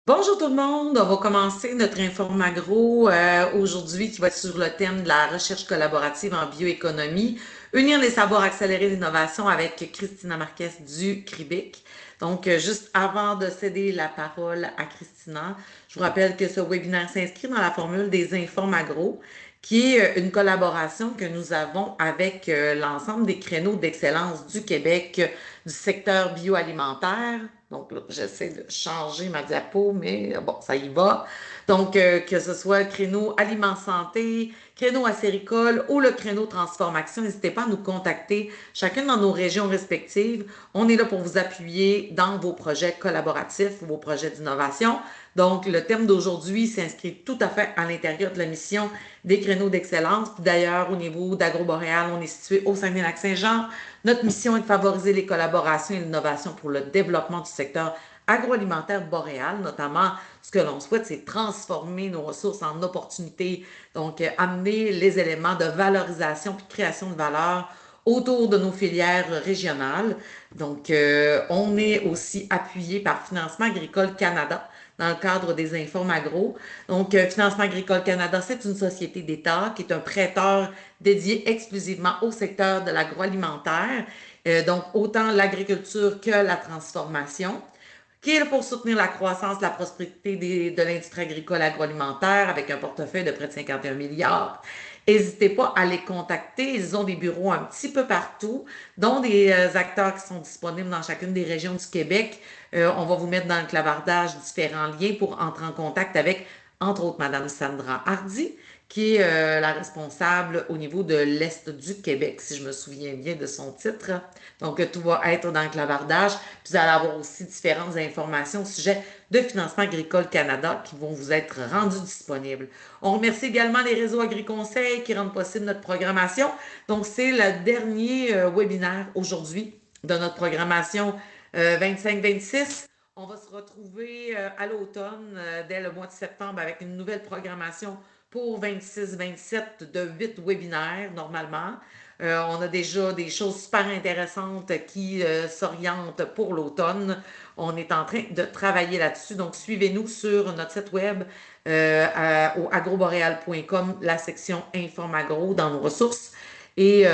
Bonjour tout le monde, on va commencer notre Informagro aujourd'hui qui va être sur le thème de la recherche collaborative en bioéconomie, unir les savoirs, accélérer l'innovation avec Christina Marquez du CRIBIC. Donc, juste avant de céder la parole à Christina, je vous rappelle que ce webinaire s'inscrit dans la formule des Informagro, qui est une collaboration que nous avons avec l'ensemble des créneaux d'excellence du Québec du secteur bioalimentaire. Donc là, j'essaie de changer ma diapo, mais bon, ça y va. Donc, que ce soit le créneau Aliment Santé, créneau acéricole ou le créneau Transformation, n'hésitez pas à nous contacter, chacune dans nos régions respectives. On est là pour vous appuyer dans vos projets collaboratifs, vos projets d'innovation. Donc, le thème d'aujourd'hui s'inscrit tout à fait à l'intérieur de la mission des créneaux d'excellence. D'ailleurs, au niveau d'AgroBoréal, on est situé au Saguenay-Lac-Saint-Jean. Notre mission est de favoriser les collaborations et l'innovation pour le développement du secteur agroalimentaire boréal, notamment ce que l'on souhaite, c'est transformer nos ressources en opportunités, donc amener les éléments de valorisation puis de création de valeur autour de nos filières régionales. Donc, on est aussi appuyé par Financement agricole Canada dans le cadre des Informes Agro. Donc, Financement agricole Canada, c'est une société d'État qui est un prêteur dédié exclusivement au secteur de l'agroalimentaire, donc autant l'agriculture que la transformation, qui est là pour soutenir la croissance, la prospérité de l'industrie agricole agroalimentaire avec un portefeuille de près de 51 milliards. N'hésitez pas à les contacter. Ils ont des bureaux un petit peu partout, dont des acteurs qui sont disponibles dans chacune des régions du Québec. On va vous mettre dans le clavardage différents liens pour entrer en contact avec, entre autres, Madame Sandra Hardy, qui est la responsable au niveau de l'Est du Québec, si je me souviens bien de son titre. Donc, tout va être dans le clavardage. Puis, vous allez avoir aussi différentes informations au sujet de Financement agricole Canada qui vont vous être rendues disponibles. On remercie également les réseaux AgriConseil qui rendent possible notre programmation. Donc, c'est le dernier webinaire aujourd'hui de notre programmation 25-26. On va se retrouver à l'automne, dès le mois de septembre, avec une nouvelle programmation pour 26-27 de 8 webinaires normalement. On a déjà des choses super intéressantes qui s'orientent pour l'automne. On est en train de travailler là-dessus. Donc, suivez-nous sur notre site web au agroboreal.com, la section Informagro dans nos ressources. Et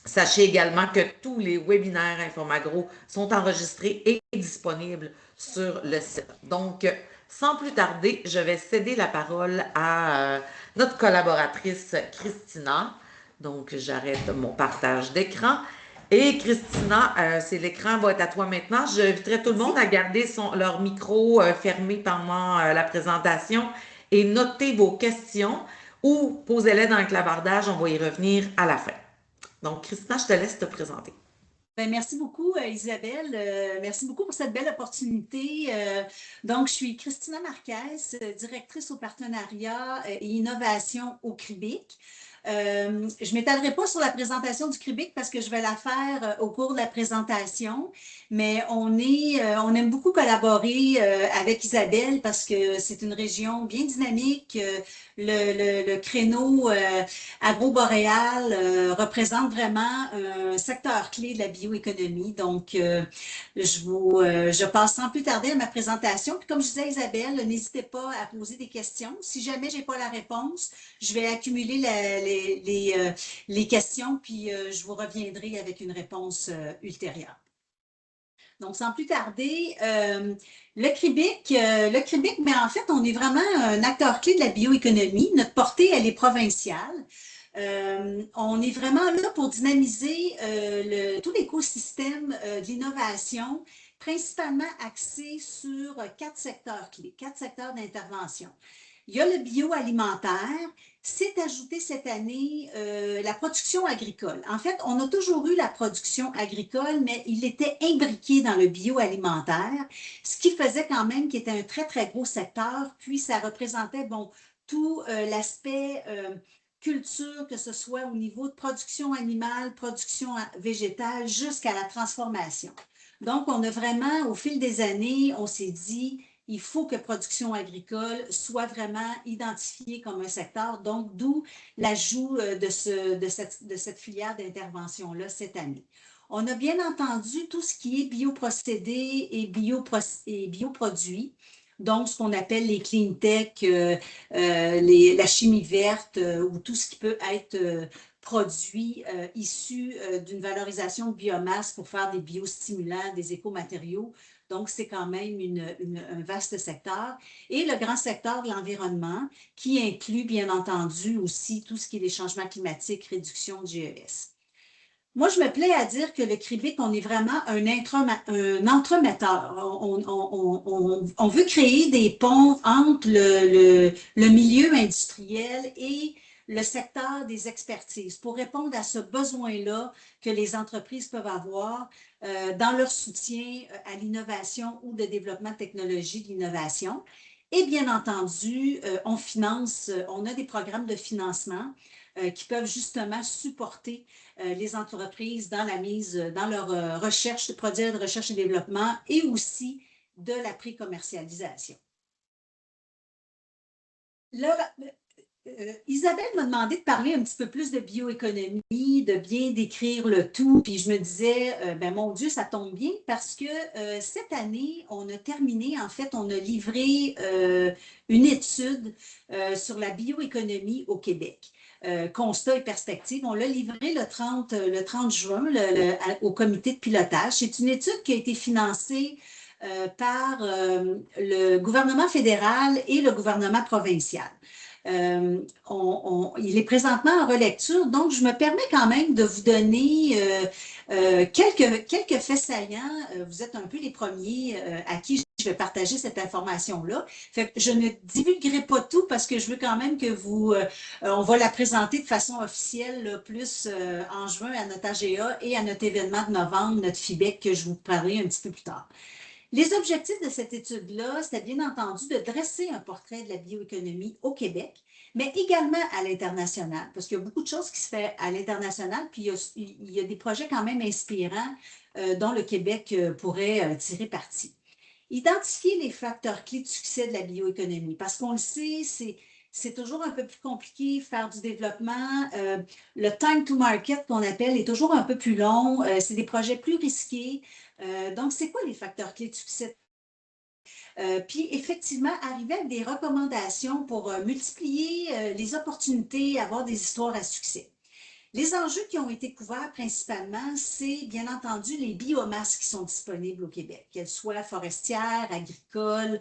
sachez également que tous les webinaires Informagro sont enregistrés et disponibles sur le site. Donc, sans plus tarder, je vais céder la parole à notre collaboratrice Christina. Donc, j'arrête mon partage d'écran. Et Christina, c'est l'écran va être à toi maintenant. J'inviterai tout le monde Merci. à garder leur micro fermé pendant la présentation et noter vos questions ou posez-les dans le clavardage. On va y revenir à la fin. Donc, Christina, je te laisse te présenter. Ben, merci beaucoup, Isabelle. Merci beaucoup pour cette belle opportunité. Donc, je suis Christina Marquez, directrice au partenariat et innovation au CRIBIC. Je ne m'étalerai pas sur la présentation du CRIBIC parce que je vais la faire au cours de la présentation, mais on aime beaucoup collaborer avec Isabelle parce que c'est une région bien dynamique. Le créneau agro-boréal représente vraiment un secteur clé de la bioéconomie. Donc, je passe sans plus tarder à ma présentation. Puis comme je disais à Isabelle, n'hésitez pas à poser des questions. Si jamais je n'ai pas la réponse, je vais accumuler les questions, puis je vous reviendrai avec une réponse ultérieure. Donc, sans plus tarder, le CRIBIC, mais en fait, on est vraiment un acteur clé de la bioéconomie. Notre portée, elle est provinciale. On est vraiment là pour dynamiser tout l'écosystème de l'innovation, principalement axé sur quatre secteurs clés, quatre secteurs d'intervention. Il y a le bioalimentaire. C'est ajouté cette année la production agricole. En fait, on a toujours eu la production agricole, mais il était imbriqué dans le bioalimentaire, ce qui faisait quand même qu'il était un très, très gros secteur. Puis, ça représentait, bon, tout l'aspect culture, que ce soit au niveau de production animale, production végétale, jusqu'à la transformation. Donc, on a vraiment, au fil des années, on s'est dit, il faut que production agricole soit vraiment identifiée comme un secteur, donc d'où l'ajout de cette filière d'intervention-là cette année. On a bien entendu tout ce qui est bioprocédés et bioproduits. donc ce qu'on appelle les clean tech, la chimie verte ou tout ce qui peut être produit issu d'une valorisation de biomasse pour faire des biostimulants, des écomatériaux. Donc, c'est quand même un vaste secteur. Et le grand secteur de l'environnement, qui inclut, bien entendu, aussi tout ce qui est les changements climatiques, réduction de GES. Moi, je me plais à dire que le CRIBIC, on est vraiment un entremetteur. On veut créer des ponts entre le milieu industriel et le secteur des expertises pour répondre à ce besoin-là que les entreprises peuvent avoir dans leur soutien à l'innovation ou de développement de technologies d'innovation. Et bien entendu, on a des programmes de financement qui peuvent justement supporter les entreprises dans dans leur recherche, produire de recherche et développement et aussi de la pré-commercialisation. Là, Isabelle m'a demandé de parler un petit peu plus de bioéconomie, de bien décrire le tout. Puis je me disais, ben mon Dieu, ça tombe bien parce que cette année, on a terminé, en fait, on a livré une étude sur la bioéconomie au Québec. Constat et perspective. On l'a livré le 30 juin au comité de pilotage. C'est une étude qui a été financée par le gouvernement fédéral et le gouvernement provincial. Il est présentement en relecture, donc je me permets quand même de vous donner quelques faits saillants. Vous êtes un peu les premiers à qui je vais partager cette information-là. Fait que je ne divulguerai pas tout parce que je veux quand même que on va la présenter de façon officielle là, plus en juin à notre AGA et à notre événement de novembre, notre FIBEC, que je vous parlerai un petit peu plus tard. Les objectifs de cette étude-là, c'était bien entendu de dresser un portrait de la bioéconomie au Québec, mais également à l'international, parce qu'il y a beaucoup de choses qui se font à l'international, puis il y a des projets quand même inspirants dont le Québec pourrait tirer parti. Identifier les facteurs clés de succès de la bioéconomie, parce qu'on le sait, c'est toujours un peu plus compliqué faire du développement. Le time to market qu'on appelle est toujours un peu plus long. C'est des projets plus risqués. Donc, c'est quoi les facteurs clés de succès? Puis, effectivement, arriver avec des recommandations pour multiplier les opportunités, avoir des histoires à succès. Les enjeux qui ont été couverts principalement, c'est bien entendu les biomasses qui sont disponibles au Québec, qu'elles soient forestières, agricoles,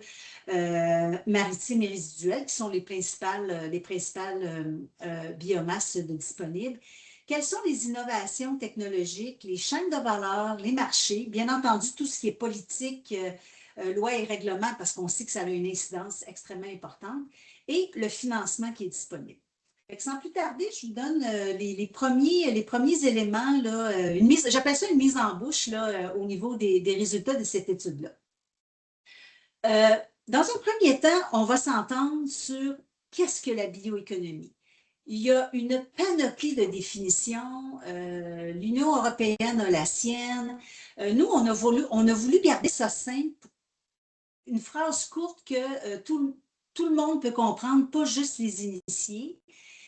maritimes et résiduelles, qui sont les principales biomasses disponibles. Quelles sont les innovations technologiques, les chaînes de valeur, les marchés, bien entendu tout ce qui est politique, lois et règlements, parce qu'on sait que ça a une incidence extrêmement importante, et le financement qui est disponible. Sans plus tarder, je vous donne les premiers éléments, j'appelle ça une mise en bouche là, au niveau des résultats de cette étude-là. Dans un premier temps, on va s'entendre sur qu'est-ce que la bioéconomie. Il y a une panoplie de définitions. L'Union européenne a la sienne. Nous, on a voulu garder ça simple, une phrase courte que tout le monde peut comprendre, pas juste les initiés.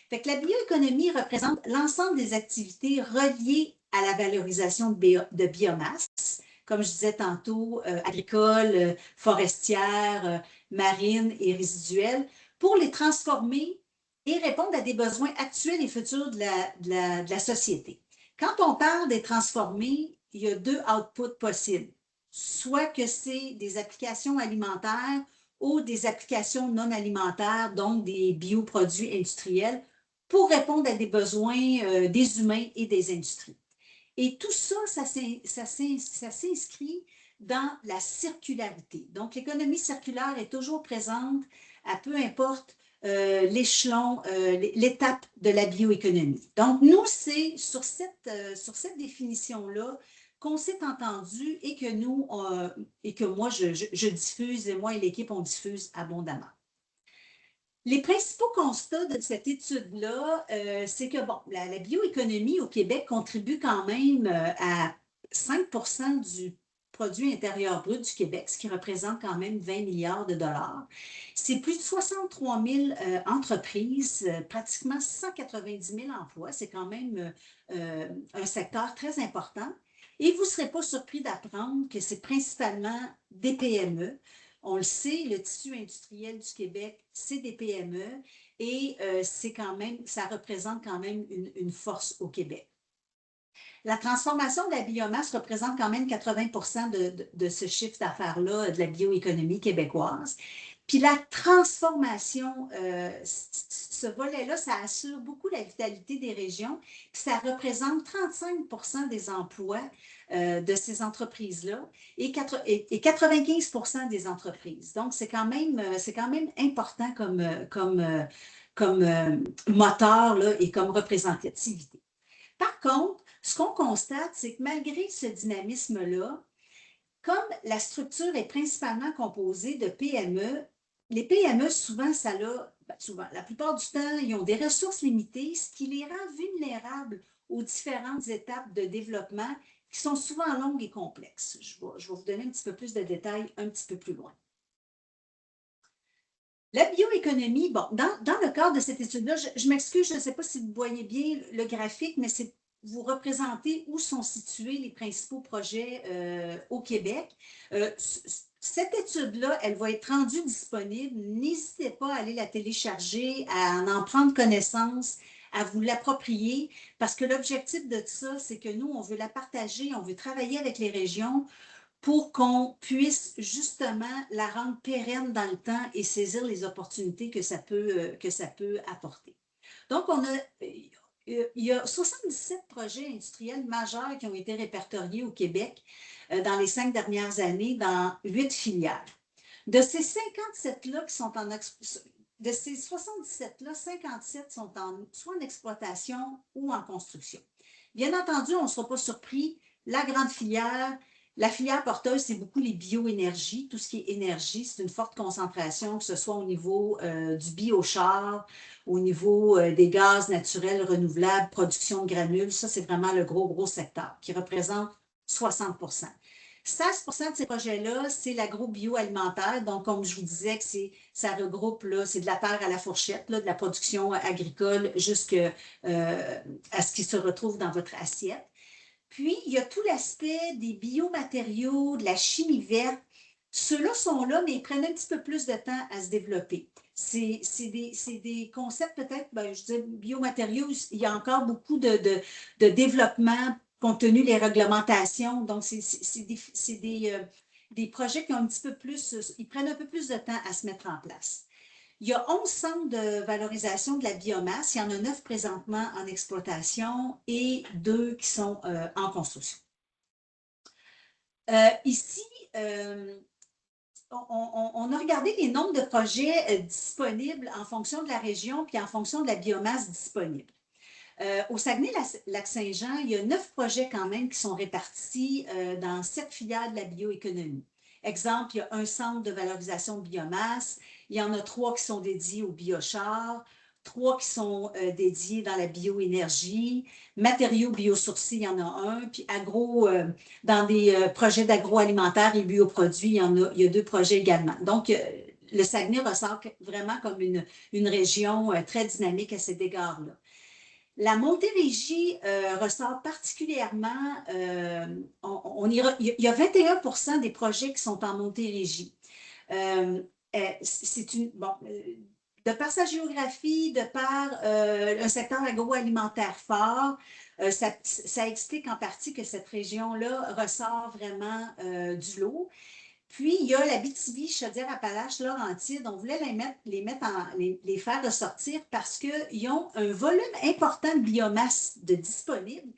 Fait que la bioéconomie représente l'ensemble des activités reliées à la valorisation de biomasse, comme je disais tantôt, agricoles, forestières, marines et résiduelles, pour les transformer et répondre à des besoins actuels et futurs de la société. Quand on parle des transformer, il y a deux outputs possibles. Soit que c'est des applications alimentaires ou des applications non alimentaires, donc des bioproduits industriels, pour répondre à des besoins des humains et des industries. Et tout ça, ça s'inscrit dans la circularité. Donc, l'économie circulaire est toujours présente à peu importe l'échelon, l'étape de la bioéconomie. Donc, nous, c'est sur cette définition-là qu'on s'est entendu et que moi, je diffuse, et moi et l'équipe, on diffuse abondamment. Les principaux constats de cette étude-là, c'est que bon, la bioéconomie au Québec contribue quand même à 5 du produit intérieur brut du Québec, ce qui représente quand même 20 milliards de dollars. C'est plus de 63 000 entreprises, pratiquement 190 000 emplois. C'est quand même un secteur très important. Et vous ne serez pas surpris d'apprendre que c'est principalement des PME. On le sait, le tissu industriel du Québec, c'est des PME et ça représente quand même une force au Québec. La transformation de la biomasse représente quand même 80 de ce chiffre d'affaires-là de la bioéconomie québécoise. Puis la transformation, ce volet-là, ça assure beaucoup la vitalité des régions, puis ça représente 35 des emplois de ces entreprises-là et 95 des entreprises. Donc, c'est quand même important comme moteur là, et comme représentativité. Par contre, ce qu'on constate, c'est que malgré ce dynamisme-là, comme la structure est principalement composée de PME, les PME, souvent, la plupart du temps, ils ont des ressources limitées, ce qui les rend vulnérables aux différentes étapes de développement qui sont souvent longues et complexes. Je vais vous donner un petit peu plus de détails un petit peu plus loin. La bioéconomie, bon, dans le cadre de cette étude-là, je m'excuse, je ne sais pas si vous voyez bien le graphique, mais c'est vous représenter où sont situés les principaux projets au Québec. Cette étude-là, elle va être rendue disponible. N'hésitez pas à aller la télécharger, à en prendre connaissance, à vous l'approprier, parce que l'objectif de ça, c'est que nous, on veut la partager, on veut travailler avec les régions pour qu'on puisse justement la rendre pérenne dans le temps et saisir les opportunités que ça peut apporter. Donc, il y a 77 projets industriels majeurs qui ont été répertoriés au Québec dans les 5 dernières années dans 8 filières. De ces 57-là qui sont de ces 77-là, 57 sont soit en exploitation ou en construction. Bien entendu, on ne sera pas surpris, la grande filière, la filière porteuse, c'est beaucoup les bioénergies. Tout ce qui est énergie, c'est une forte concentration, que ce soit au niveau du biochar, au niveau des gaz naturels renouvelables, production de granules. Ça, c'est vraiment le gros secteur qui représente 60 16 de ces projets-là, c'est l'agro-bioalimentaire. Donc, comme je vous disais, ça regroupe, là, c'est de la terre à la fourchette, là, de la production agricole jusqu'à ce qui se retrouve dans votre assiette. Puis, il y a tout l'aspect des biomatériaux, de la chimie verte. Ceux-là sont là, mais ils prennent un petit peu plus de temps à se développer. C'est des concepts peut-être, je dis biomatériaux, il y a encore beaucoup de développement compte tenu des réglementations. Donc, c'est des projets qui ont un petit peu plus, ils prennent un peu plus de temps à se mettre en place. Il y a 11 centres de valorisation de la biomasse. Il y en a 9 présentement en exploitation et 2 qui sont en construction. Ici, on a regardé les nombres de projets disponibles en fonction de la région puis en fonction de la biomasse disponible. Au Saguenay-Lac-Saint-Jean, il y a 9 projets quand même qui sont répartis dans 7 filières de la bioéconomie. Exemple, il y a un centre de valorisation de biomasse, il y en a 3 qui sont dédiés au biochar, 3 qui sont dédiés dans la bioénergie, matériaux biosourcés, il y en a un, puis dans des projets d'agroalimentaire et bioproduits, il y a 2 projets également. Donc, le Saguenay ressort vraiment comme une région très dynamique à cet égard-là. La Montérégie ressort particulièrement, il y a 21 des projets qui sont en Montérégie. De par sa géographie, de par un secteur agroalimentaire fort, ça explique en partie que cette région-là ressort vraiment du lot. Puis, il y a l'Abitibi, Chaudière-Appalaches, Laurentides. On voulait les faire ressortir parce qu'ils ont un volume important de biomasse disponible,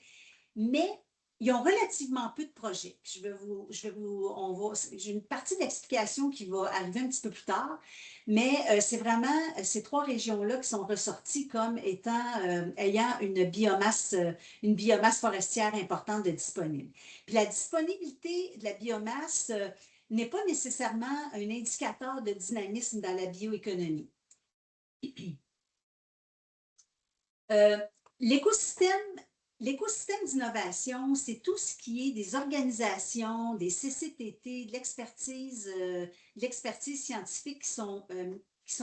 mais ils ont relativement peu de projets. J'ai une partie de l'explication qui va arriver un petit peu plus tard, mais c'est vraiment ces 3 régions-là qui sont ressorties comme ayant une biomasse forestière importante de disponible. Puis la disponibilité de la biomasse n'est pas nécessairement un indicateur de dynamisme dans la bioéconomie. L'écosystème d'innovation, c'est tout ce qui est des organisations, des CCTT, de l'expertise scientifique qui sont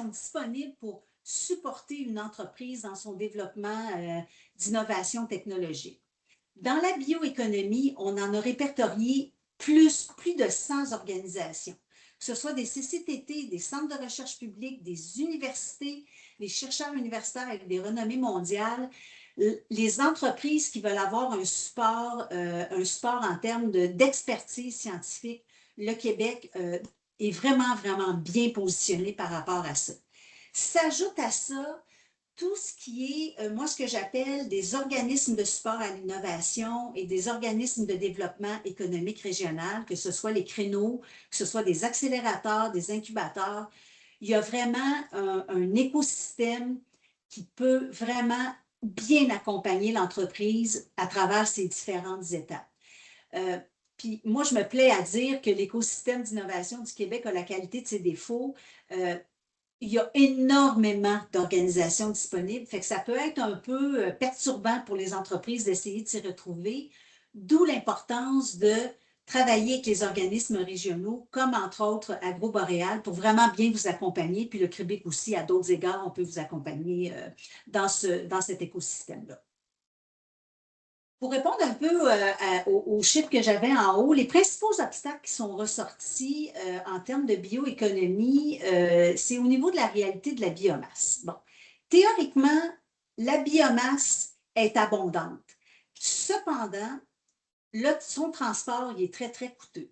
disponibles pour supporter une entreprise dans son développement d'innovation technologique. Dans la bioéconomie, on en a répertorié plus de 100 organisations. que ce soit des CCTT, des centres de recherche publics, des universités, les chercheurs universitaires avec des renommées mondiales, les entreprises qui veulent avoir un support en termes d'expertise scientifique, le Québec est vraiment, vraiment bien positionné par rapport à ça. S'ajoute à ça tout ce qui est, moi, ce que j'appelle des organismes de support à l'innovation et des organismes de développement économique régional, que ce soit les créneaux, que ce soit des accélérateurs, des incubateurs. Il y a vraiment un écosystème qui peut vraiment bien accompagner l'entreprise à travers ces différentes étapes. Puis moi, je me plais à dire que l'écosystème d'innovation du Québec a la qualité de ses défauts. Il y a énormément d'organisations disponibles, fait que ça peut être un peu perturbant pour les entreprises d'essayer de s'y retrouver, d'où l'importance de travailler avec les organismes régionaux, comme entre autres AgroBoréal, pour vraiment bien vous accompagner, puis le Québec aussi, à d'autres égards, on peut vous accompagner dans cet écosystème-là. Pour répondre un peu aux chiffres que j'avais en haut, les principaux obstacles qui sont ressortis en termes de bioéconomie, c'est au niveau de la réalité de la biomasse. Bon, théoriquement, la biomasse est abondante. Cependant, son transport, il est très, très coûteux.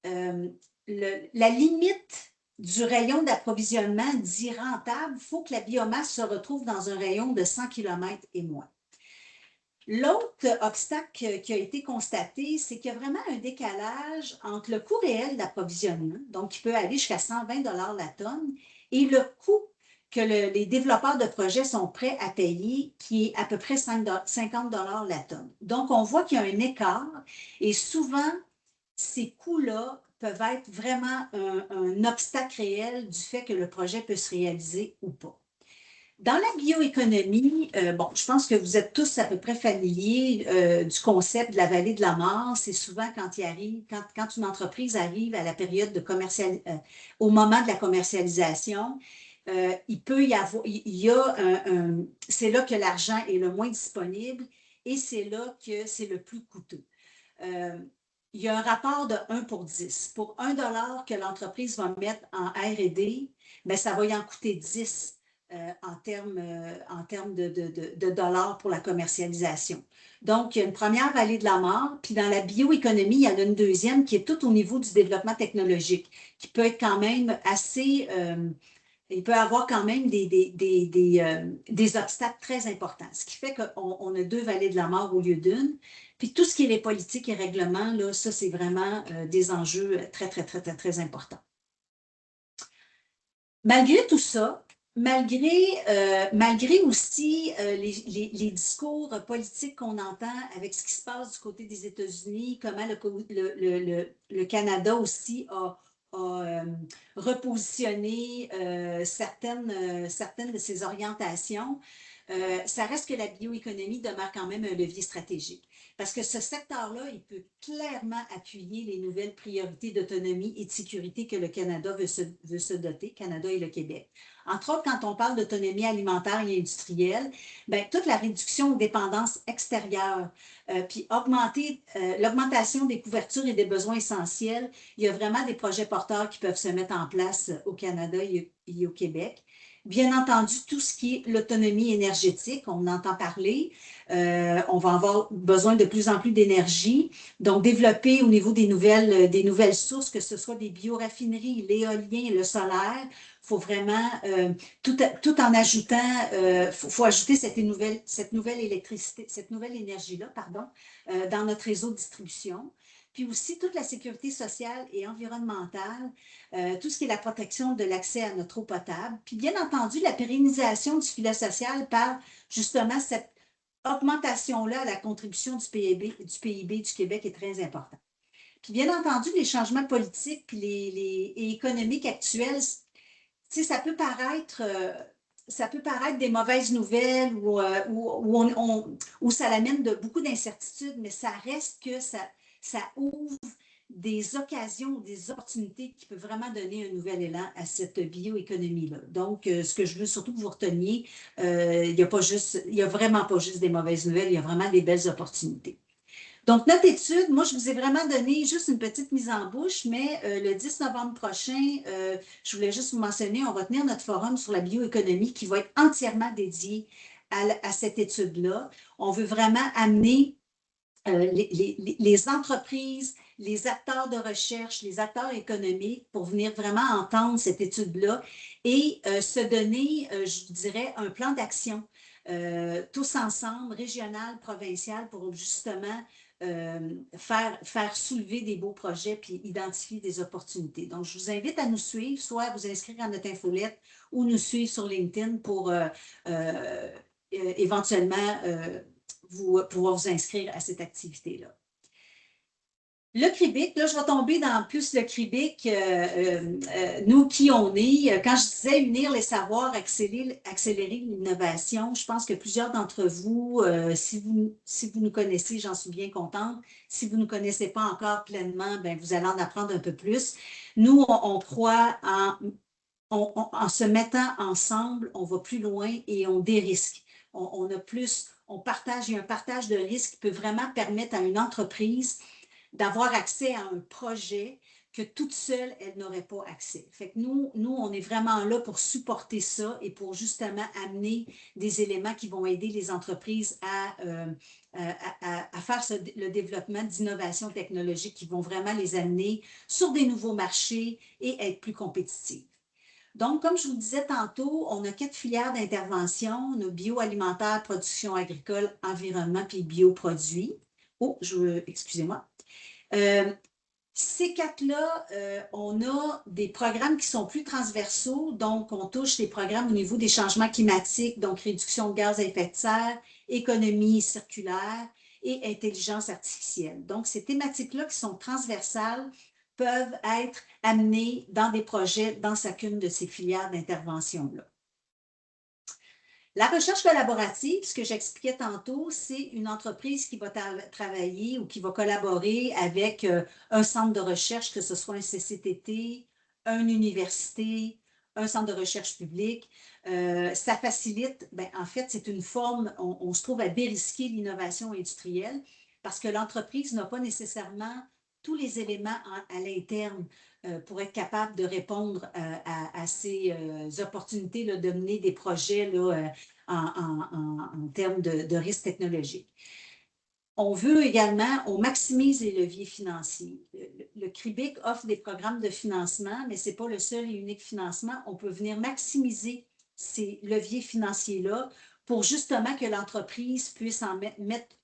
La limite du rayon d'approvisionnement dit rentable, il faut que la biomasse se retrouve dans un rayon de 100 km et moins. L'autre obstacle qui a été constaté, c'est qu'il y a vraiment un décalage entre le coût réel d'approvisionnement, donc qui peut aller jusqu'à 120 la tonne, et le coût que les développeurs de projets sont prêts à payer, qui est à peu près 50 la tonne. Donc, on voit qu'il y a un écart et souvent, ces coûts-là peuvent être vraiment un obstacle réel du fait que le projet peut se réaliser ou pas. Dans la bioéconomie, bon, je pense que vous êtes tous à peu près familiers du concept de la vallée de la mort. C'est souvent quand une entreprise arrive à la période de au moment de la commercialisation, il peut y avoir, c'est là que l'argent est le moins disponible et c'est là que c'est le plus coûteux. Il y a un rapport de 1 pour 10. Pour 1 dollar que l'entreprise va mettre en R&D, bien, ça va y en coûter 10 en termes de dollars pour la commercialisation. Donc, il y a une première vallée de la mort, puis dans la bioéconomie, il y en a une deuxième qui est tout au niveau du développement technologique, qui peut être quand même assez... il peut avoir quand même des obstacles très importants, ce qui fait qu'on a 2 vallées de la mort au lieu d'une. Puis tout ce qui est les politiques et règlements, là, ça, c'est vraiment des enjeux très, très, très, très, très importants. Malgré tout ça, malgré aussi les discours politiques qu'on entend avec ce qui se passe du côté des États-Unis, comment le Canada aussi a repositionné certaines de ses orientations, ça reste que la bioéconomie demeure quand même un levier stratégique. Parce que ce secteur-là, il peut clairement appuyer les nouvelles priorités d'autonomie et de sécurité que le Canada veut se doter, Canada et le Québec. Entre autres, quand on parle d'autonomie alimentaire et industrielle, bien, toute la réduction aux dépendances extérieures, puis l'augmentation des couvertures et des besoins essentiels, il y a vraiment des projets porteurs qui peuvent se mettre en place au Canada et au Québec. Bien entendu, tout ce qui est l'autonomie énergétique, on entend parler, on va avoir besoin de plus en plus d'énergie. Donc, développer au niveau des nouvelles sources, que ce soit des bioraffineries, l'éolien, le solaire, il faut vraiment, tout en ajoutant, faut ajouter cette nouvelle électricité, cette nouvelle énergie-là, pardon, dans notre réseau de distribution. Puis aussi toute la sécurité sociale et environnementale, tout ce qui est la protection de l'accès à notre eau potable. Puis bien entendu, la pérennisation du filet social par justement cette augmentation-là à la contribution du PIB du Québec est très importante. Puis bien entendu, les changements politiques puis et économiques actuels, ça peut paraître... ça peut paraître des mauvaises nouvelles ou ça l'amène de beaucoup d'incertitudes, mais ça reste que ça ouvre des occasions, des opportunités qui peuvent vraiment donner un nouvel élan à cette bioéconomie-là. Donc, ce que je veux surtout que vous reteniez, il y a vraiment pas juste des mauvaises nouvelles, il y a vraiment des belles opportunités. Donc, notre étude, moi, je vous ai vraiment donné juste une petite mise en bouche, mais le 10 novembre prochain, je voulais juste vous mentionner, on va tenir notre forum sur la bioéconomie qui va être entièrement dédié à cette étude-là. On veut vraiment amener les entreprises, les acteurs de recherche, les acteurs économiques pour venir vraiment entendre cette étude-là et se donner, je dirais, un plan d'action tous ensemble, régional, provincial, pour justement faire soulever des beaux projets puis identifier des opportunités. Donc, je vous invite à nous suivre, soit à vous inscrire à notre infolette ou nous suivre sur LinkedIn pour éventuellement pouvoir vous inscrire à cette activité-là. Le CRIBIC, là, je vais tomber dans plus le CRIBIC, nous qui on est. Quand je disais unir les savoirs, accélérer l'innovation, je pense que plusieurs d'entre vous, si vous nous connaissez, j'en suis bien contente. Si vous ne nous connaissez pas encore pleinement, ben, vous allez en apprendre un peu plus. Nous, on croit en se mettant ensemble, on va plus loin et on dérisque. On a plus, on partage, il y a un partage de risques qui peut vraiment permettre à une entreprise d'avoir accès à un projet que toute seule, elle n'aurait pas accès. Fait que nous, on est vraiment là pour supporter ça et pour justement amener des éléments qui vont aider les entreprises à faire le développement d'innovations technologiques qui vont vraiment les amener sur des nouveaux marchés et être plus compétitives. Donc, comme je vous disais tantôt, on a 4 filières d'intervention. On a bioalimentaire, production agricole, environnement, puis bioproduits. Oh, excusez-moi. Ces 4-là, on a des programmes qui sont plus transversaux. Donc, on touche les programmes au niveau des changements climatiques, donc réduction de gaz à effet de serre, économie circulaire et intelligence artificielle. Donc, ces thématiques-là qui sont transversales peuvent être amenées dans des projets dans chacune de ces filières d'intervention-là. La recherche collaborative, ce que j'expliquais tantôt, c'est une entreprise qui va travailler ou qui va collaborer avec un centre de recherche, que ce soit un CCTT, une université, un centre de recherche public. Ça facilite, ben, en fait, c'est une forme, on se trouve à dérisquer l'innovation industrielle parce que l'entreprise n'a pas nécessairement tous les éléments à l'interne pour être capable de répondre à ces opportunités là, de mener des projets là, en termes de risques technologiques. On veut également, on maximise les leviers financiers. Le CRIBIC offre des programmes de financement, mais ce n'est pas le seul et unique financement. On peut venir maximiser ces leviers financiers-là pour justement que l'entreprise puisse en mettre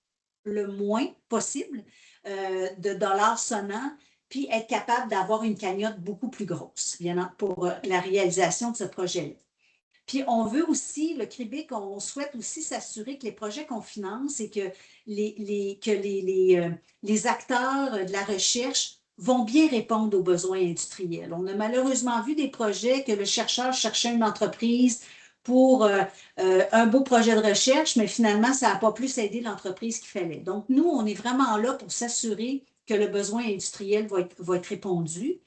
le moins possible de dollars sonnants, puis être capable d'avoir une cagnotte beaucoup plus grosse pour la réalisation de ce projet-là. Puis on veut aussi, le CRIBIC, on souhaite aussi s'assurer que les projets qu'on finance et que les acteurs de la recherche vont bien répondre aux besoins industriels. On a malheureusement vu des projets que le chercheur cherchait une entreprise pour un beau projet de recherche, mais finalement, ça n'a pas plus aidé l'entreprise qu'il fallait. Donc, nous, on est vraiment là pour s'assurer que le besoin industriel va être répondu.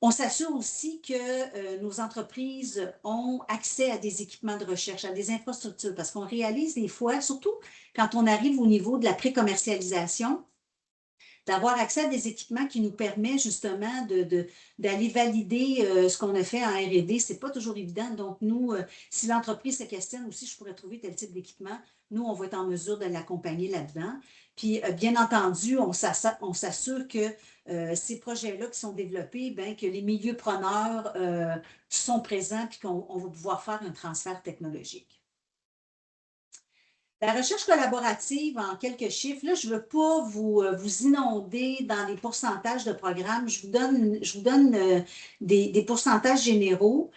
On s'assure aussi que nos entreprises ont accès à des équipements de recherche, à des infrastructures, parce qu'on réalise des fois, surtout quand on arrive au niveau de la pré-commercialisation, d'avoir accès à des équipements qui nous permettent justement d'aller valider ce qu'on a fait en R&D. Ce n'est pas toujours évident. Donc, nous, si l'entreprise se questionne aussi, je pourrais trouver tel type d'équipement, nous, on va être en mesure de l'accompagner là-dedans. Puis, bien entendu, on s'assure que ces projets-là qui sont développés, bien, que les milieux preneurs sont présents puis qu'on va pouvoir faire un transfert technologique. La recherche collaborative, en quelques chiffres, là, je ne veux pas vous inonder dans les pourcentages de programmes. Je vous donne des pourcentages généraux,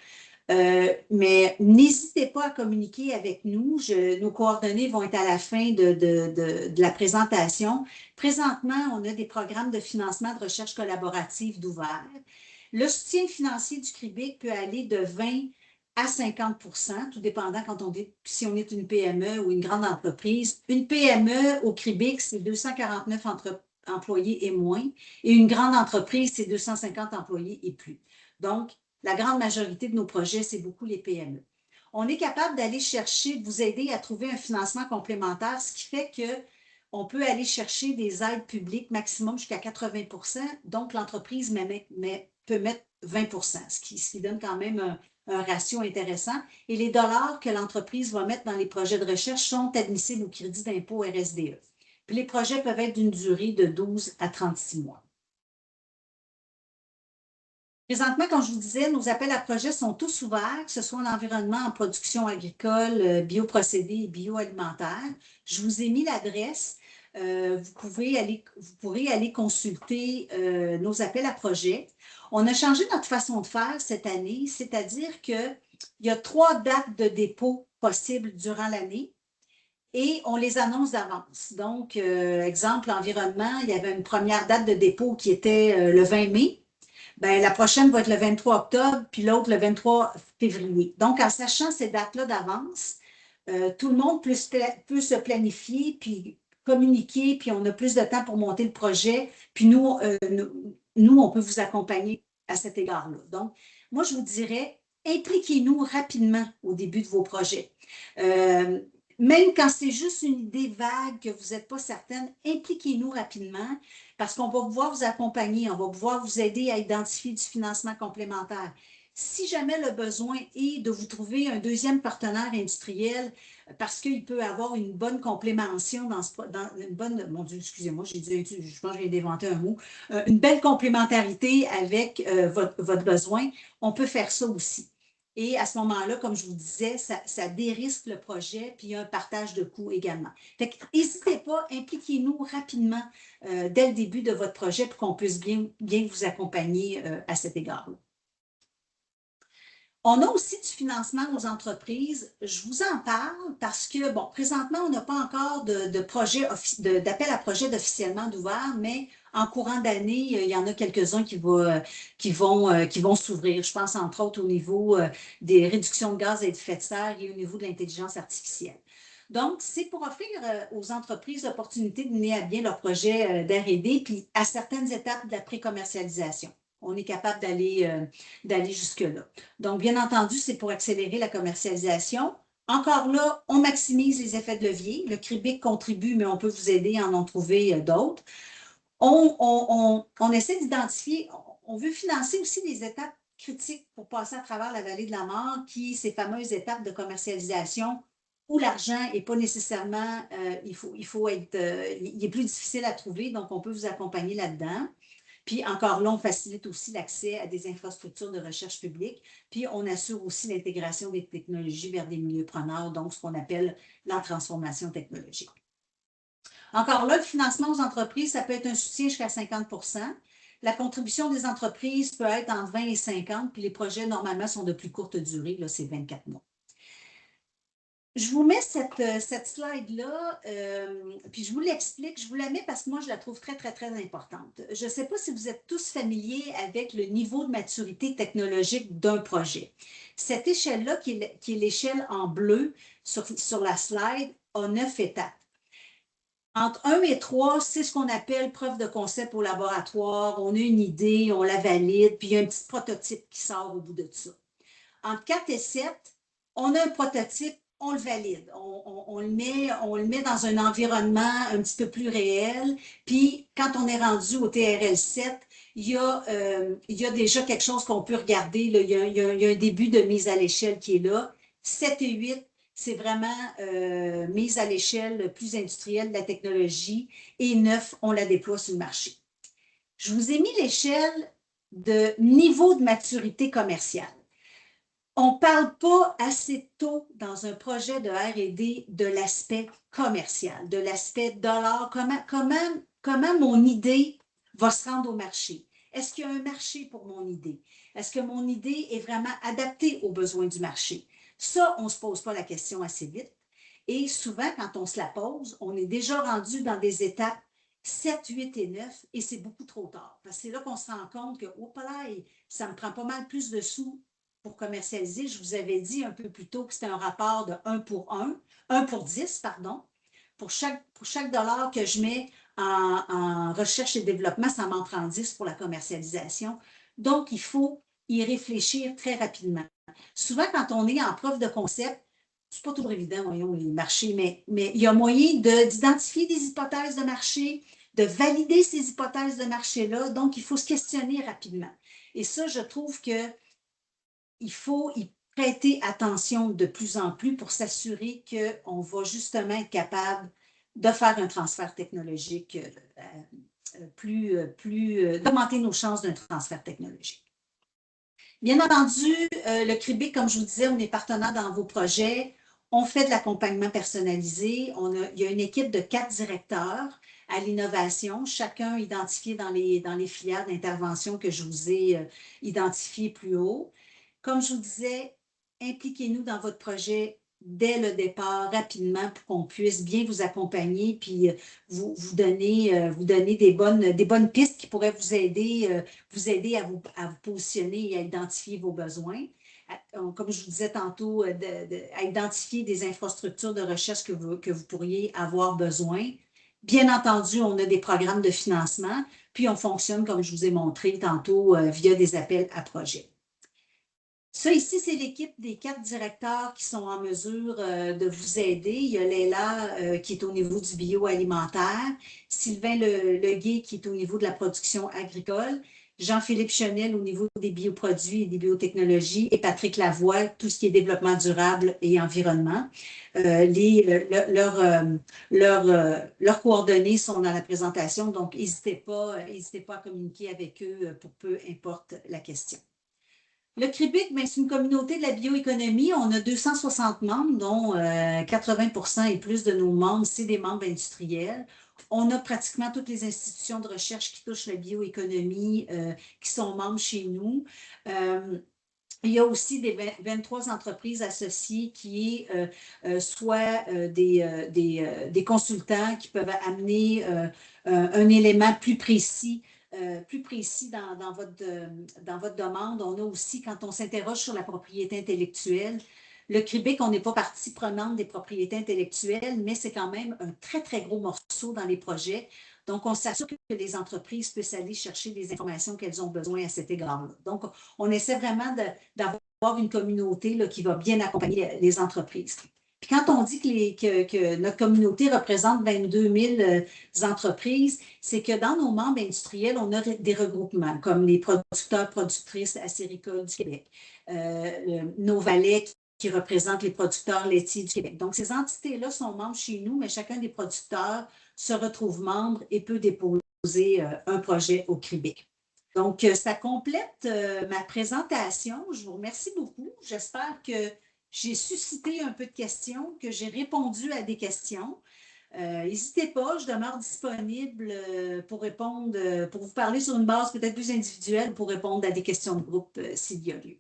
mais n'hésitez pas à communiquer avec nous. Nos coordonnées vont être à la fin de la présentation. Présentement, on a des programmes de financement de recherche collaborative d'ouvert. Le soutien financier du CRIBIC peut aller de 20 à 50 %, tout dépendant si on est une PME ou une grande entreprise. Une PME au CRIBIC, c'est 249 employés et moins, et une grande entreprise, c'est 250 employés et plus. Donc, la grande majorité de nos projets, c'est beaucoup les PME. On est capable d'aller chercher, de vous aider à trouver un financement complémentaire, ce qui fait que on peut aller chercher des aides publiques maximum jusqu'à 80 %, donc l'entreprise peut mettre 20 %, ce qui donne quand même un ratio intéressant. Et les dollars que l'entreprise va mettre dans les projets de recherche sont admissibles au crédit d'impôt RSDE. Puis les projets peuvent être d'une durée de 12 à 36 mois. Présentement, comme je vous disais, nos appels à projets sont tous ouverts, que ce soit en environnement, en production agricole, bioprocédés et bioalimentaire. Je vous ai mis l'adresse. Vous pourrez aller consulter nos appels à projets. On a changé notre façon de faire cette année, c'est-à-dire qu'il y a 3 dates de dépôt possibles durant l'année et on les annonce d'avance. Donc, exemple, environnement, il y avait une première date de dépôt qui était le 20 mai. Bien, la prochaine va être le 23 octobre, puis l'autre le 23 février. Donc, en sachant ces dates-là d'avance, tout le monde peut se planifier, puis communiquer, puis on a plus de temps pour monter le projet. Puis nous, on peut vous accompagner à cet égard-là. Donc, moi, je vous dirais, impliquez-nous rapidement au début de vos projets. Même quand c'est juste une idée vague, que vous n'êtes pas certaine, impliquez-nous rapidement parce qu'on va pouvoir vous accompagner, on va pouvoir vous aider à identifier du financement complémentaire. Si jamais le besoin est de vous trouver un deuxième partenaire industriel, parce qu'il peut avoir une bonne complémentation une bonne, mon Dieu, excusez-moi, je pense que je viens d'inventer un mot, une belle complémentarité avec votre besoin, on peut faire ça aussi. Et à ce moment-là, comme je vous disais, ça dérisque le projet, puis il y a un partage de coûts également. N'hésitez pas, impliquez-nous rapidement dès le début de votre projet pour qu'on puisse bien vous accompagner à cet égard-là. On a aussi du financement aux entreprises. Je vous en parle parce que, bon, présentement, on n'a pas encore d'appel à projet d'officiellement d'ouvert, mais en courant d'année, il y en a quelques-uns qui vont s'ouvrir. Je pense entre autres au niveau des réductions de gaz à effet de serre et au niveau de l'intelligence artificielle. Donc, c'est pour offrir aux entreprises l'opportunité de mener à bien leur projet d'R&D, puis à certaines étapes de la pré-commercialisation. On est capable d'aller jusque-là. Donc, bien entendu, c'est pour accélérer la commercialisation. Encore là, on maximise les effets de levier. Le CRIBIC contribue, mais on peut vous aider à en trouver d'autres. On essaie d'identifier, on veut financer aussi les étapes critiques pour passer à travers la vallée de la mort, ces fameuses étapes de commercialisation où l'argent n'est pas nécessairement, il est plus difficile à trouver, donc on peut vous accompagner là-dedans. Puis encore là, on facilite aussi l'accès à des infrastructures de recherche publique. Puis on assure aussi l'intégration des technologies vers des milieux preneurs, donc ce qu'on appelle la transformation technologique. Encore là, le financement aux entreprises, ça peut être un soutien jusqu'à 50 %. La contribution des entreprises peut être entre 20 et 50, puis les projets, normalement, sont de plus courte durée, là, c'est 24 mois. Je vous mets cette slide-là, puis je vous l'explique. Je vous la mets parce que moi, je la trouve très, très, très importante. Je ne sais pas si vous êtes tous familiers avec le niveau de maturité technologique d'un projet. Cette échelle-là, qui est l'échelle en bleu sur la slide, a 9 étapes. Entre 1 et 3, c'est ce qu'on appelle preuve de concept au laboratoire. On a une idée, on la valide, puis il y a un petit prototype qui sort au bout de ça. Entre 4 et 7, on a un prototype, on le valide. On le met dans un environnement un petit peu plus réel. Puis, quand on est rendu au TRL 7, il y a déjà quelque chose qu'on peut regarder. Là. Il y a un début de mise à l'échelle qui est là. 7 et 8, c'est vraiment mise à l'échelle plus industrielle de la technologie. Et 9, on la déploie sur le marché. Je vous ai mis l'échelle de niveau de maturité commerciale. On ne parle pas assez tôt dans un projet de R&D de l'aspect commercial, de l'aspect dollar. Comment mon idée va se rendre au marché? Est-ce qu'il y a un marché pour mon idée? Est-ce que mon idée est vraiment adaptée aux besoins du marché? Ça, on ne se pose pas la question assez vite. Et souvent, quand on se la pose, on est déjà rendu dans des étapes 7, 8 et 9 et c'est beaucoup trop tard. Parce que c'est là qu'on se rend compte que, oh là, ça me prend pas mal plus de sous pour commercialiser. Je vous avais dit un peu plus tôt que c'était un rapport de 1 pour 10, pardon. Pour chaque dollar que je mets en recherche et développement, ça m'en prend 10 pour la commercialisation. Donc, il faut y réfléchir très rapidement. Souvent, quand on est en preuve de concept, c'est pas toujours évident, voyons, les marchés, mais il y a moyen d'identifier des hypothèses de marché, de valider ces hypothèses de marché-là. Donc, il faut se questionner rapidement. Et ça, je trouve que il faut y prêter attention de plus en plus pour s'assurer qu'on va justement être capable de faire un transfert technologique d'augmenter nos chances d'un transfert technologique. Bien entendu, le CRIBIC, comme je vous disais, on est partenaire dans vos projets. On fait de l'accompagnement personnalisé. Il y a une équipe de 4 directeurs à l'innovation, chacun identifié dans les filières d'intervention que je vous ai identifiées plus haut. Comme je vous disais, impliquez-nous dans votre projet dès le départ, rapidement, pour qu'on puisse bien vous accompagner puis vous donner des bonnes pistes qui pourraient vous aider à vous positionner et à identifier vos besoins. Comme je vous disais tantôt, à identifier des infrastructures de recherche que vous pourriez avoir besoin. Bien entendu, on a des programmes de financement, puis on fonctionne, comme je vous ai montré tantôt, via des appels à projets. Ça ici, c'est l'équipe des 4 directeurs qui sont en mesure de vous aider. Il y a Léla qui est au niveau du bioalimentaire, Sylvain Leguet qui est au niveau de la production agricole, Jean-Philippe Chenel au niveau des bioproduits et des biotechnologies et Patrick Lavoie, tout ce qui est développement durable et environnement. Leurs coordonnées sont dans la présentation, donc n'hésitez pas à communiquer avec eux pour peu importe la question. Le CRIBIC, c'est une communauté de la bioéconomie. On a 260 membres, dont 80% et plus de nos membres, c'est des membres industriels. On a pratiquement toutes les institutions de recherche qui touchent la bioéconomie qui sont membres chez nous. Il y a aussi des 23 entreprises associées qui est soit des consultants qui peuvent amener un élément plus précis dans votre demande. On a aussi, quand on s'interroge sur la propriété intellectuelle, le CRIBIC, on n'est pas partie prenante des propriétés intellectuelles, mais c'est quand même un très, très gros morceau dans les projets. Donc, on s'assure que les entreprises puissent aller chercher les informations qu'elles ont besoin à cet égard-là. Donc, on essaie vraiment d'avoir une communauté là, qui va bien accompagner les entreprises. Puis quand on dit que notre communauté représente 22 000 entreprises, c'est que dans nos membres industriels, on a des regroupements comme les producteurs, productrices acéricoles du Québec, Novalet qui représente les producteurs laitiers du Québec. Donc, ces entités-là sont membres chez nous, mais chacun des producteurs se retrouve membre et peut déposer un projet au CRIBIC. Donc, ça complète ma présentation. Je vous remercie beaucoup. J'espère que j'ai suscité un peu de questions, que j'ai répondu à des questions. N'hésitez pas, je demeure disponible pour répondre, pour vous parler sur une base peut-être plus individuelle, pour répondre à des questions de groupe s'il y a lieu.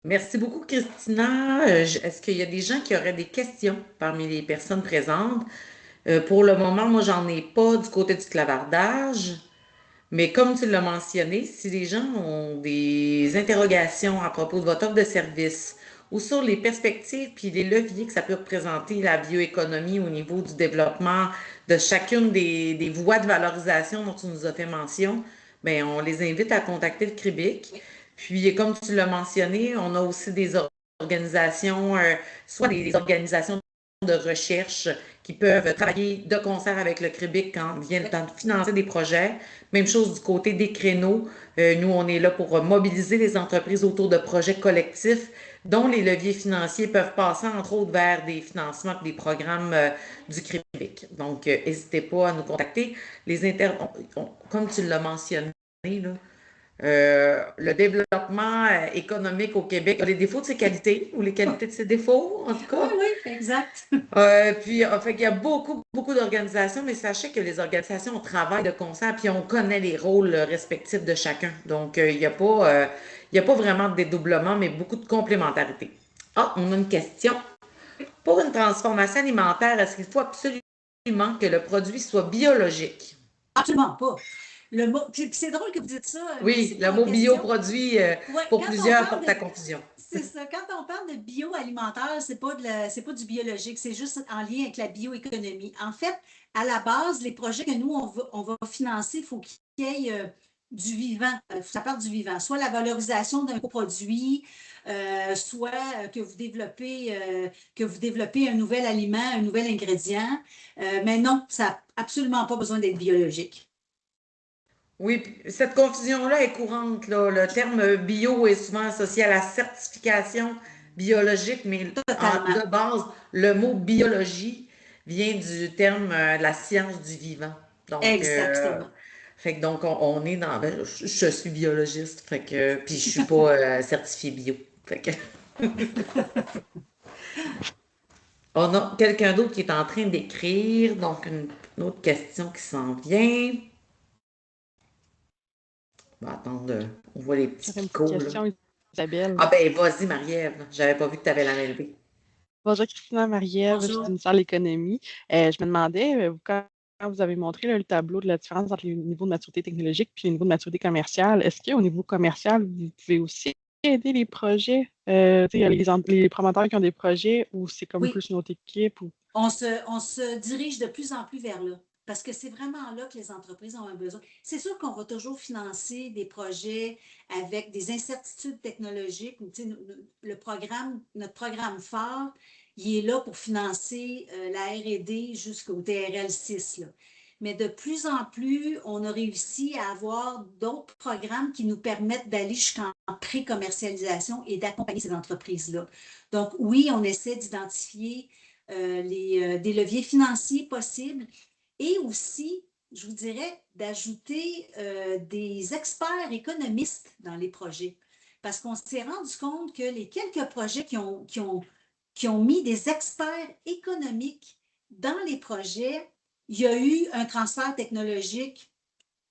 Merci beaucoup, Christina. Est-ce qu'il y a des gens qui auraient des questions parmi les personnes présentes? Pour le moment, moi, j'en ai pas du côté du clavardage. Mais comme tu l'as mentionné, si les gens ont des interrogations à propos de votre offre de service ou sur les perspectives puis les leviers que ça peut représenter la bioéconomie au niveau du développement de chacune des voies de valorisation dont tu nous as fait mention, bien, on les invite à contacter le CRIBIC. Puis, comme tu l'as mentionné, on a aussi des organisations, soit des organisations de recherche qui peuvent travailler de concert avec le CRIBIC quand vient le temps de financer des projets. Même chose du côté des créneaux. Nous, on est là pour mobiliser les entreprises autour de projets collectifs dont les leviers financiers peuvent passer, entre autres, vers des financements et des programmes du CRIBIC. Donc, n'hésitez pas à nous contacter. Comme tu l'as mentionné, là, le développement économique au Québec a les défauts de ses qualités ou les qualités de ses défauts, en tout cas. Oui, exact. Puis, en fait, il y a beaucoup, beaucoup d'organisations, mais sachez que les organisations travaillent de concert, puis on connaît les rôles respectifs de chacun. Donc, il y a pas vraiment de dédoublement, mais beaucoup de complémentarité. Ah, on a une question. Pour une transformation alimentaire, est-ce qu'il faut absolument que le produit soit biologique? Absolument pas. C'est drôle que vous dites ça, mais Oui, c'est le pas la mot question. bioproduit, Ouais, pour quand on plusieurs, parle porte à confusion. c'est ça, quand on parle de bioalimentaire, c'est pas du biologique, c'est juste en lien avec la bioéconomie. En fait, à la base, les projets que nous, on va financer, il faut qu'il y ait du vivant. Ça part du vivant. Soit la valorisation d'un produit, soit que vous développez un nouvel aliment, un nouvel ingrédient. Mais non, ça n'a absolument pas besoin d'être biologique. Oui, puis cette confusion-là est courante, là. Le terme bio est souvent associé à la certification biologique, mais Totalement. de base, le mot biologie vient du terme de la science du vivant. Donc, Exactement. fait que donc on est dans. Ben, je suis biologiste, fait que puis je suis pas certifiée bio. Fait que on a quelqu'un d'autre qui est en train d'écrire, donc une autre question qui s'en vient. On va attendre, on voit les petits J'aurais une petite picots, là. question, Isabelle. Ah ben, vas-y, Marie-Ève. J'avais pas vu que tu avais la main levée. Bonjour Christina Marie-Ève, je suis Bonjour. d'une salle d'économie. Je me demandais, quand vous avez montré là, le tableau de la différence entre les niveaux de maturité technologique et les niveaux de maturité commerciale, est-ce qu'au niveau commercial, vous pouvez aussi aider les projets, tu sais, les promoteurs qui ont des projets ou c'est comme Oui, plus une autre équipe? Ou... on se dirige de plus en plus vers là. Parce que c'est vraiment là que les entreprises ont un besoin. C'est sûr qu'on va toujours financer des projets avec des incertitudes technologiques. Tu sais, notre programme phare, il est là pour financer la R&D jusqu'au TRL 6, là. Mais de plus en plus, on a réussi à avoir d'autres programmes qui nous permettent d'aller jusqu'en pré-commercialisation et d'accompagner ces entreprises-là. Donc oui, on essaie d'identifier des leviers financiers possibles et aussi, je vous dirais, d'ajouter des experts économistes dans les projets. Parce qu'on s'est rendu compte que les quelques projets qui ont mis des experts économiques dans les projets, il y a eu un transfert technologique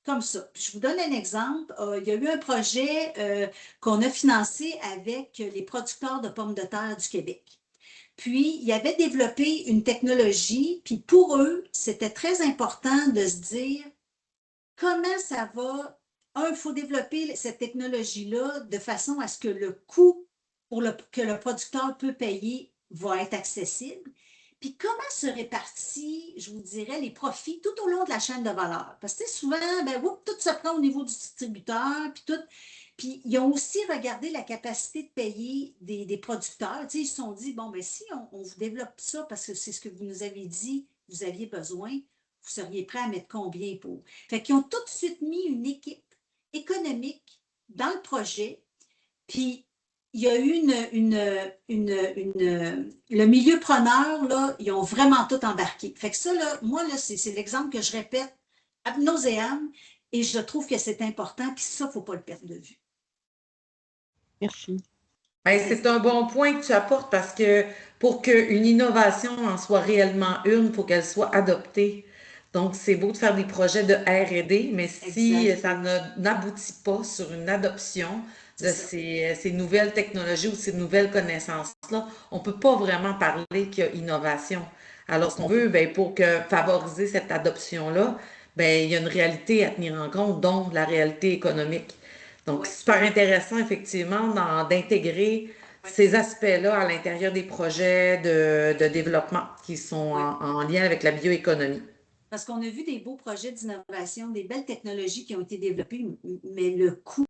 comme ça. Puis je vous donne un exemple. Il y a eu un projet qu'on a financé avec les producteurs de pommes de terre du Québec. Puis, ils avaient développé une technologie, puis pour eux, c'était très important de se dire comment ça va. Il faut développer cette technologie-là de façon à ce que le coût que le producteur peut payer va être accessible. Puis comment se répartit, je vous dirais, les profits tout au long de la chaîne de valeur. Parce que souvent, ben, tout se prend au niveau du distributeur, puis tout. Puis ils ont aussi regardé la capacité de payer des producteurs. Tu sais, ils se sont dit, bon, ben si on vous développe ça parce que c'est ce que vous nous avez dit, vous aviez besoin, vous seriez prêt à mettre combien pour? Fait qu'ils ont tout de suite mis une équipe économique dans le projet, puis il y a eu le milieu preneur, là, ils ont vraiment tout embarqué. Fait que ça, là, moi, là, c'est l'exemple que je répète ad nauseam et je trouve que c'est important, puis ça, il ne faut pas le perdre de vue. Merci. Ben, c'est un bon point que tu apportes parce que pour qu'une innovation en soit réellement une, il faut qu'elle soit adoptée. Donc, c'est beau de faire des projets de R&D, mais si Exact, ça n'aboutit pas sur une adoption c'est de ça. ces nouvelles technologies ou ces nouvelles connaissances-là, on ne peut pas vraiment parler qu'il y a innovation. Alors, ce qu'on veut, ben, pour que favoriser cette adoption-là, ben, il y a une réalité à tenir en compte, dont la réalité économique. Donc, Oui, super intéressant, effectivement, d'intégrer ces aspects-là à l'intérieur des projets de développement qui sont oui. en lien avec la bioéconomie. Parce qu'on a vu des beaux projets d'innovation, des belles technologies qui ont été développées, mais le coût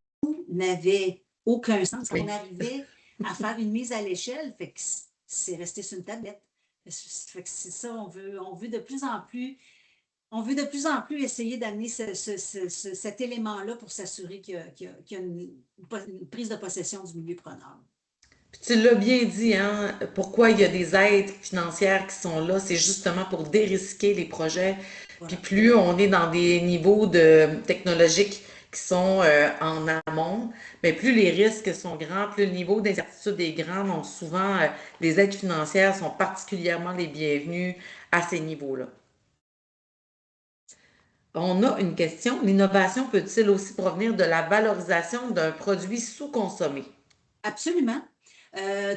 n'avait aucun sens. On Oui. arrivait à faire une mise à l'échelle, fait que c'est resté sur une tablette. Fait que c'est ça, on veut de plus en plus, on veut de plus en plus essayer d'amener cet élément-là pour s'assurer qu'il y a une prise de possession du milieu preneur. Puis tu l'as bien dit, hein, pourquoi il y a des aides financières qui sont là, c'est justement pour dérisquer les projets. Puis Voilà. plus on est dans des niveaux technologiques qui sont en amont, mais plus les risques sont grands, plus le niveau d'incertitude est grand. Donc souvent, les aides financières sont particulièrement les bienvenues à ces niveaux-là. On a une question. L'innovation peut-il aussi provenir de la valorisation d'un produit sous-consommé? Absolument.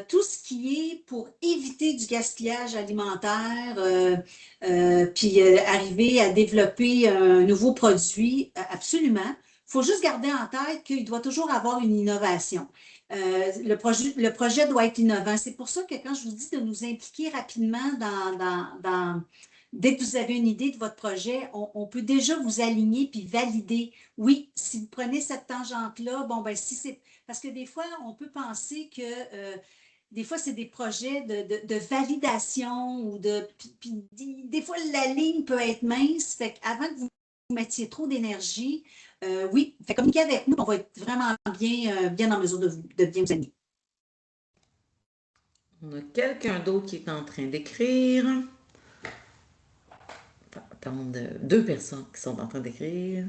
Tout ce qui est pour éviter du gaspillage alimentaire, puis arriver à développer un nouveau produit, absolument. Il faut juste garder en tête qu'il doit toujours avoir une innovation. Le projet doit être innovant. C'est pour ça que quand je vous dis de nous impliquer rapidement dès que vous avez une idée de votre projet, on peut déjà vous aligner puis valider. Oui, si vous prenez cette tangente-là, bon, ben si c'est... Parce que des fois, on peut penser que des fois, c'est des projets de validation ou de... Puis des fois, la ligne peut être mince. Fait qu'avant que vous mettiez trop d'énergie, oui, fait communiquer avec nous, on va être vraiment bien en mesure de bien vous aligner. On a quelqu'un d'autre qui est en train d'écrire. Attendre deux personnes qui sont en train d'écrire.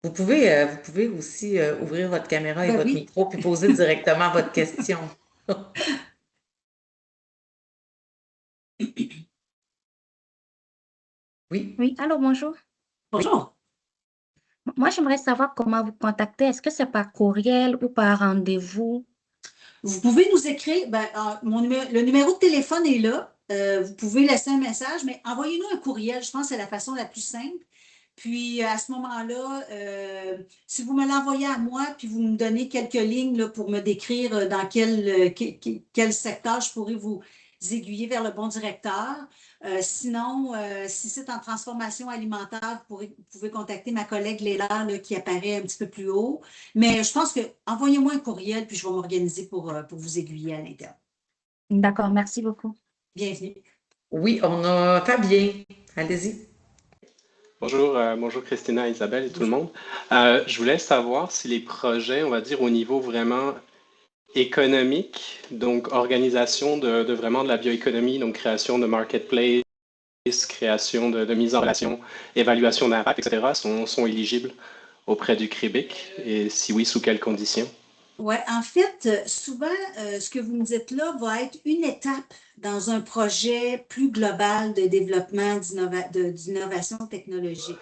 Vous pouvez aussi ouvrir votre caméra et Ben votre oui. micro puis poser directement votre question. Oui. Oui, allô, bonjour. Bonjour. Moi, j'aimerais savoir comment vous contacter. Est-ce que c'est par courriel ou par rendez-vous? Vous pouvez nous écrire, ben, le numéro de téléphone est là. Vous pouvez laisser un message, mais envoyez-nous un courriel. Je pense que c'est la façon la plus simple. Puis à ce moment-là, si vous me l'envoyez à moi, puis vous me donnez quelques lignes là, pour me décrire dans quel secteur je pourrais vous aiguiller vers le bon directeur. Sinon, si c'est en transformation alimentaire, vous pouvez contacter ma collègue Léla là, qui apparaît un petit peu plus haut. Mais je pense que envoyez-moi un courriel, puis je vais m'organiser pour vous aiguiller à l'interne. D'accord, merci beaucoup. Bienvenue. Oui, on a Fabien. Allez-y. Bonjour, bonjour Christina, Isabelle et tout le monde. Je voulais savoir si les projets, on va dire au niveau vraiment économique, donc organisation de vraiment de la bioéconomie, donc création de marketplace, création de mise en relation, évaluation d'impact, etc., sont éligibles auprès du CRIBIC et si oui, sous quelles conditions? Oui, en fait, souvent, ce que vous me dites là va être une étape dans un projet plus global de développement d'innovation technologique.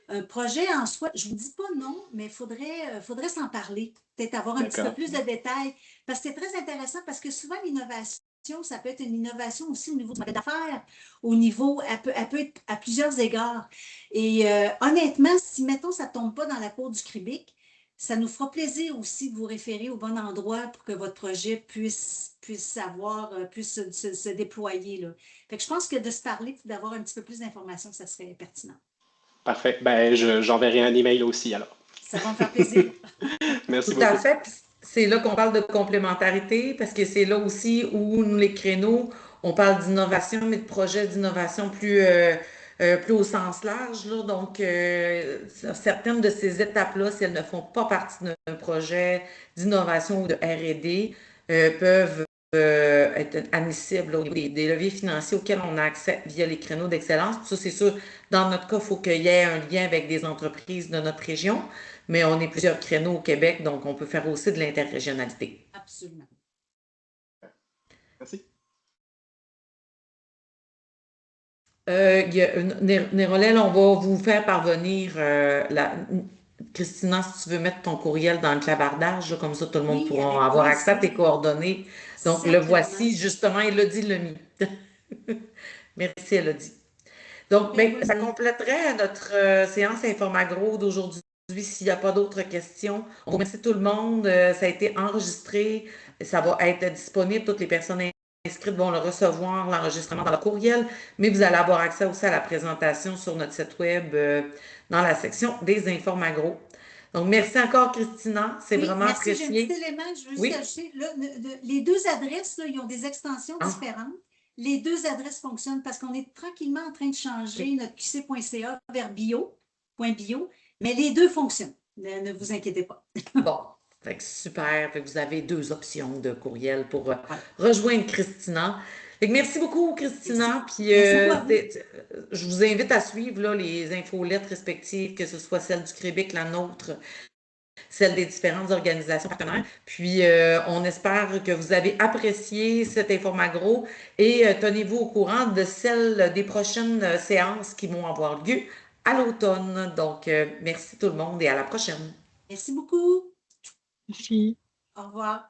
Un projet en soi, je ne vous dis pas non, mais il faudrait s'en parler, peut-être avoir un petit peu D'accord. plus de détails, parce que c'est très intéressant, parce que souvent l'innovation, ça peut être une innovation aussi au niveau du modèle d'affaires, au niveau, elle peut être à plusieurs égards. Et honnêtement, si, mettons, ça ne tombe pas dans la cour du CRIBIC, ça nous fera plaisir aussi de vous référer au bon endroit pour que votre projet puisse se déployer, là. Fait que je pense que de se parler et d'avoir un petit peu plus d'informations, ça serait pertinent. Parfait. Ben, j'enverrai un email aussi alors. Ça va me faire plaisir. Merci Tout à beaucoup. fait. Puis c'est là qu'on parle de complémentarité parce que c'est là aussi où nous, les créneaux, on parle d'innovation, mais de projets d'innovation plus au sens large, là. Donc, certaines de ces étapes-là, si elles ne font pas partie d'un projet d'innovation ou de R&D, peuvent être admissibles là, au niveau des leviers financiers auxquels on a accès via les créneaux d'excellence. Puis ça, c'est sûr, dans notre cas, il faut qu'il y ait un lien avec des entreprises de notre région, mais on est plusieurs créneaux au Québec, donc on peut faire aussi de l'interrégionalité. Absolument. Merci. Nérolel, on va vous faire parvenir Christina, si tu veux mettre ton courriel dans le clavardage, là, comme ça tout le monde Oui, pourra avec avoir accès à plaisir. tes coordonnées. Donc le Certainement. voici, justement, Élodie l'a mis. Merci, Élodie. Donc, Ben ça oui. compléterait notre séance Informagro d'aujourd'hui. S'il n'y a pas d'autres questions, on remercie tout le monde. Ça a été enregistré. Ça va être disponible. Toutes les personnes inscrites vont le recevoir, l'enregistrement dans leur courriel, mais vous allez avoir accès aussi à la présentation sur notre site web dans la section des Informagro. Donc, merci encore, Christina. C'est Oui, vraiment merci. J'ai un apprécié. petit élément que je veux juste Oui. ajouter. Là, les deux adresses, là, ils ont des extensions Ah. différentes. Les deux adresses fonctionnent parce qu'on est tranquillement en train de changer notre qc.ca vers bio.bio, mais les deux fonctionnent. Ne vous inquiétez pas. Bon, fait que super. Fait que vous avez deux options de courriel pour rejoindre Christina. Fait que merci beaucoup, Christina. Merci. Puis Merci beaucoup à vous. je vous invite à suivre là, les infolettes respectives, que ce soit celle du CRIBIC, la nôtre, celle des différentes organisations partenaires. Puis on espère que vous avez apprécié cet Informagro et tenez-vous au courant de celle des prochaines séances qui vont avoir lieu à l'automne. Donc, merci tout le monde et à la prochaine. Merci beaucoup. Merci. Au revoir.